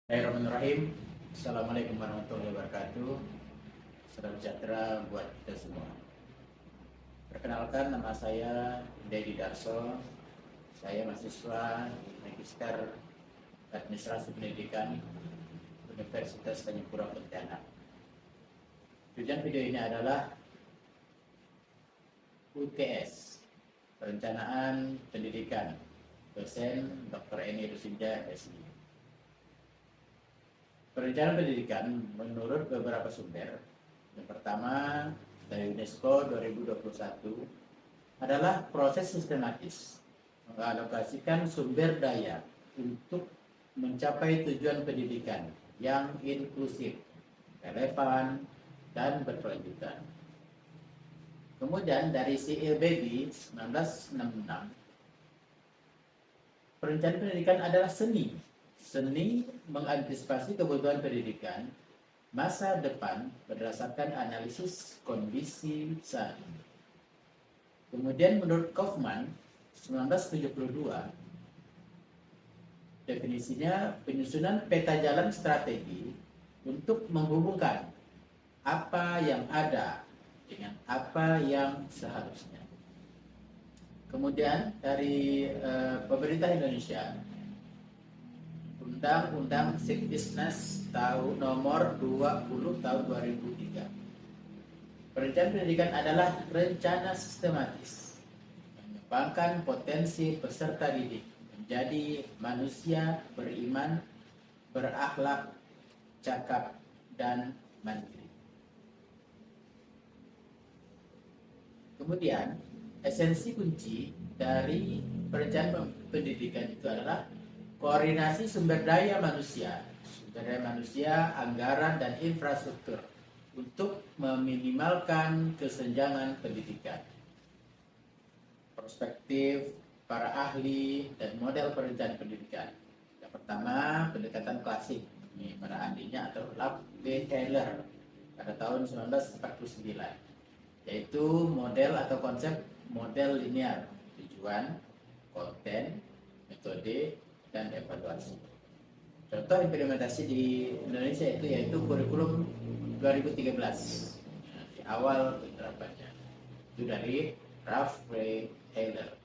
Bismillahirrahmanirrahim. Assalamualaikum warahmatullahi wabarakatuh. Salam sejahtera buat kita semua. Perkenalkan, nama saya Dedi Darso. Saya mahasiswa Magister Administrasi Pendidikan Universitas Tanjung Pura Pontianak. Tujuan video ini adalah UTS, Perencanaan Pendidikan, dosen Dr. Eni Rusinja, SI. Perencanaan pendidikan menurut beberapa sumber. Yang pertama dari UNESCO 2021 adalah proses sistematis mengalokasikan sumber daya untuk mencapai tujuan pendidikan yang inklusif, relevan, dan berkelanjutan. Kemudian dari CLBB 1966, perencanaan pendidikan adalah seni mengantisipasi kebutuhan pendidikan masa depan berdasarkan analisis kondisi saat ini. Kemudian menurut Kaufman 1972, definisinya penyusunan peta jalan strategi untuk menghubungkan apa yang ada dengan apa yang seharusnya. Kemudian dari pemerintah Indonesia, Undang-Undang Sikdisnas tahun nomor 20 tahun 2003. Perencanaan pendidikan adalah rencana sistematis mengembangkan potensi peserta didik menjadi manusia beriman, berakhlak, cakap, dan mandiri. Kemudian, esensi kunci dari perencanaan pendidikan itu adalah koordinasi sumber daya manusia, anggaran, dan infrastruktur untuk meminimalkan kesenjangan pendidikan. Perspektif para ahli dan model perencanaan pendidikan. Yang pertama, pendekatan klasik. Ini para ahlinya atau B. Taylor pada tahun 1949, yaitu model atau konsep model linear, tujuan, konten, metode, dan evaluasi. Contoh implementasi di Indonesia itu yaitu kurikulum 2013 di awal penerapannya. Itu dari Ralph Ray Taylor.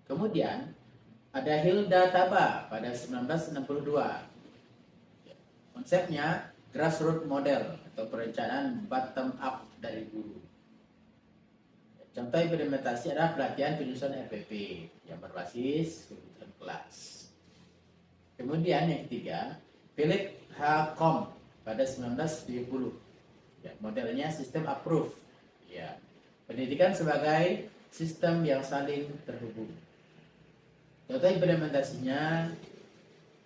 Kemudian ada Hilda Taba pada 1962. Konsepnya grassroots model atau perencanaan bottom up dari guru. Contoh implementasi adalah pelatihan penyusunan RPP yang berbasis kebutuhan kelas. Kemudian yang ketiga, Philip H. Combe pada 1970. Ya, modelnya sistem approve. Ya, pendidikan sebagai sistem yang saling terhubung. Contoh implementasinya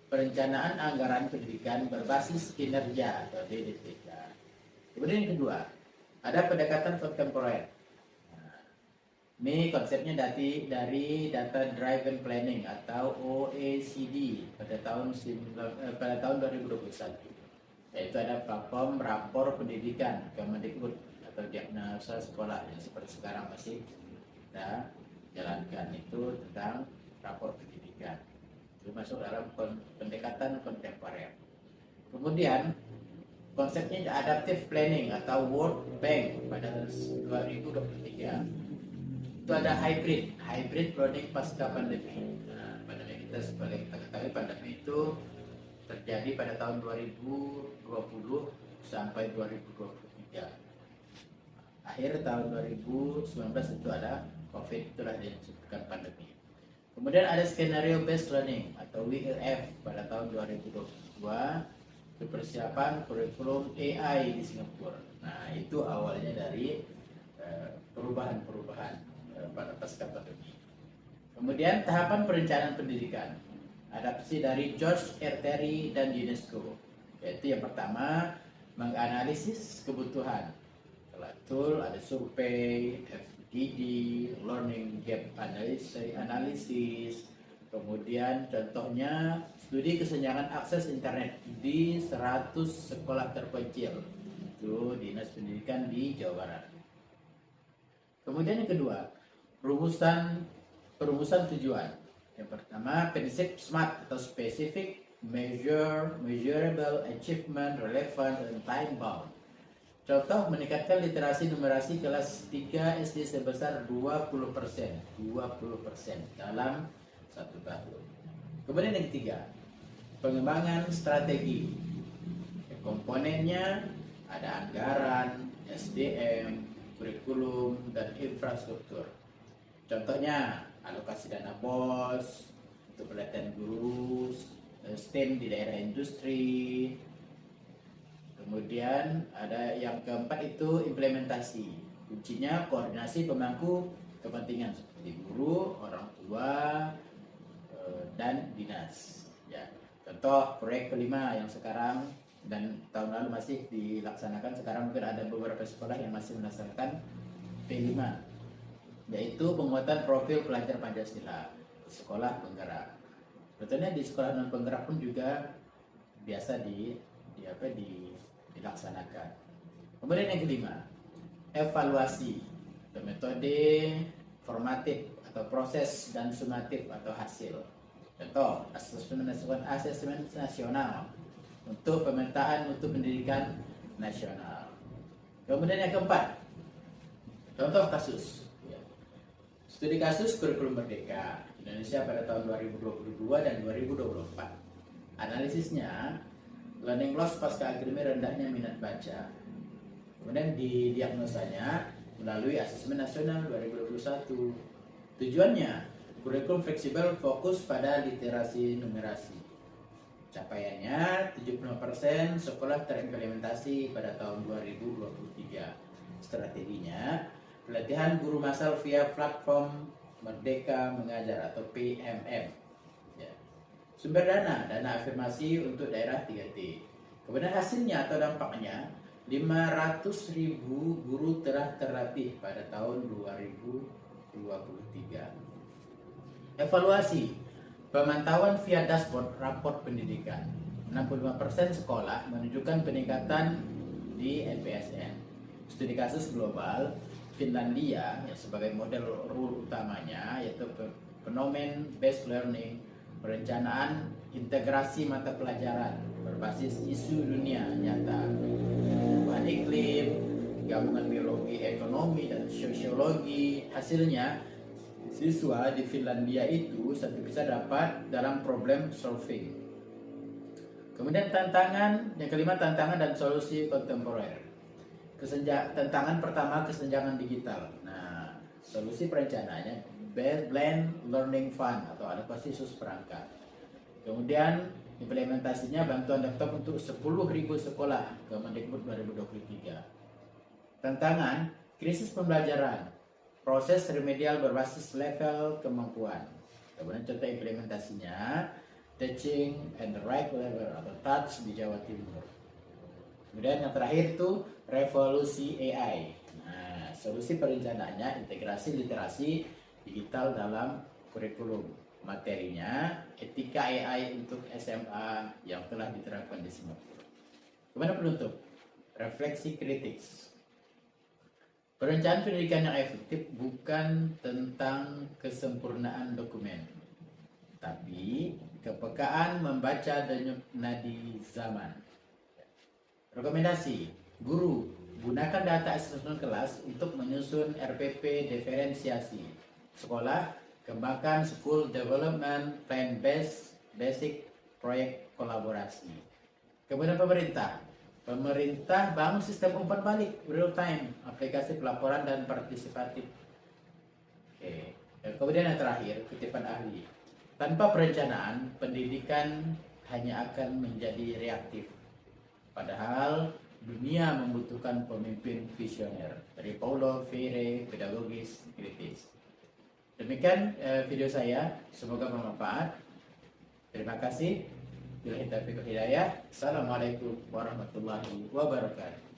perencanaan anggaran pendidikan berbasis kinerja atau DDTK. Kemudian yang kedua, ada pendekatan kontemporer. Ini konsepnya dari Data Driven Planning atau OECD pada tahun 2021. Yaitu ada platform rapor pendidikan Kemendikbud atau diagnosa sekolah yang seperti sekarang masih kita jalankan, itu tentang rapor pendidikan. Itu masuk dalam pendekatan kontemporer. Kemudian konsepnya adaptive planning atau World Bank pada 2023. Itu ada hybrid learning pasca pandemi. Nah, pandemi kita sebagai kita ketahui, pandemi itu terjadi pada tahun 2020 sampai 2023. Akhir tahun 2019 itu ada COVID, itulah yang disebutkan pandemi. Kemudian ada skenario based learning atau WLF pada tahun 2022, itu persiapan kurikulum AI di Singapura. Nah, itu awalnya dari perubahan-perubahan pada pasca pandemi. Kemudian tahapan perencanaan pendidikan, adaptasi dari George R. Terry dan UNESCO, yaitu yang pertama menganalisis kebutuhan. Setelah itu ada survei, FGD, learning gap analysis, kemudian contohnya studi kesenjangan akses internet di 100 sekolah terpencil, itu Dinas Pendidikan di Jawa Barat. Kemudian yang kedua, perumusan tujuan. Yang pertama, prinsip SMART atau Specific, measurable achievement, relevant, dan time bound. Contoh, meningkatkan literasi numerasi kelas 3 SD sebesar 20% dalam 1 tahun. Kemudian yang ketiga, pengembangan strategi. Komponennya ada anggaran, SDM, kurikulum, dan infrastruktur. Contohnya, alokasi dana BOS untuk pelatihan guru STEM di daerah industri. Kemudian ada yang keempat itu implementasi. Kuncinya koordinasi pemangku kepentingan seperti guru, orang tua, dan dinas. Ya. Contoh proyek kelima yang sekarang dan tahun lalu masih dilaksanakan, sekarang mungkin ada beberapa sekolah yang masih melaksanakan P5, yaitu penguatan profil pelajar Pancasila di sekolah penggerak. Betulnya di sekolah non penggerak pun juga biasa dilaksanakan. Kemudian yang kelima, evaluasi metode formatif atau proses dan sumatif atau hasil. Contoh, asesmen nasional untuk pemetaan mutu pendidikan nasional. Kemudian yang keempat, contoh kasus. Studi kasus kurikulum merdeka Indonesia pada tahun 2022 dan 2024. Analisisnya, learning loss pasca akademi rendahnya minat baca. Kemudian didiagnosanya melalui asesmen nasional 2021. Tujuannya, kurikulum fleksibel fokus pada literasi numerasi. Capaiannya 75% sekolah terimplementasi pada tahun 2023. Strateginya, pelatihan guru massal via platform Merdeka Mengajar atau PMM. Ya. Sumber dana afirmasi untuk daerah 3T. Kemudian hasilnya atau dampaknya, 500.000 guru telah terlatih pada tahun 2023. Evaluasi, pemantauan via dashboard raport pendidikan. 65% sekolah menunjukkan peningkatan di NPSN. Studi kasus global, Finlandia yang sebagai model rule utamanya yaitu fenomen based learning, perencanaan integrasi mata pelajaran berbasis isu dunia nyata, perubahan iklim, gabungan biologi, ekonomi, dan sosiologi. Hasilnya, siswa di Finlandia itu bisa dapat dalam problem solving. Kemudian tantangan, yang kelima, tantangan dan solusi kontemporer. Tantangan pertama, kesenjangan digital. Nah, solusi perencanaannya Blend Learning Fund atau alokasi khusus perangkat. Kemudian implementasinya bantuan laptop untuk 10.000 sekolah Kemendikbud 2023. Tantangan, krisis pembelajaran, proses remedial berbasis level kemampuan. Kemudian contoh implementasinya, Teaching and the Right Level atau TOUCH di Jawa Timur. Kemudian yang terakhir itu revolusi AI. Nah, solusi perencanaannya integrasi literasi digital dalam kurikulum. Materinya etika AI untuk SMA yang telah diterapkan di Singapura. Kemudian penutup, refleksi kritis. Perencanaan pendidikan yang efektif bukan tentang kesempurnaan dokumen, tapi kepekaan membaca denyut nadi zaman. Rekomendasi, guru, gunakan data asesmen kelas untuk menyusun RPP diferensiasi. Sekolah, kembangkan School Development Plan Basic Proyek Kolaborasi. Kemudian pemerintah bangun sistem umpan balik real time, aplikasi pelaporan dan partisipatif. Oke. Dan kemudian yang terakhir, kutipan ahli. Tanpa perencanaan, pendidikan hanya akan menjadi reaktif. Padahal dunia membutuhkan pemimpin visioner. Dari Paulo Freire, pedagogis kritis. Demikian video saya, semoga bermanfaat. Terima kasih. Billahi taufiq wal hidayah. Assalamualaikum warahmatullahi wabarakatuh.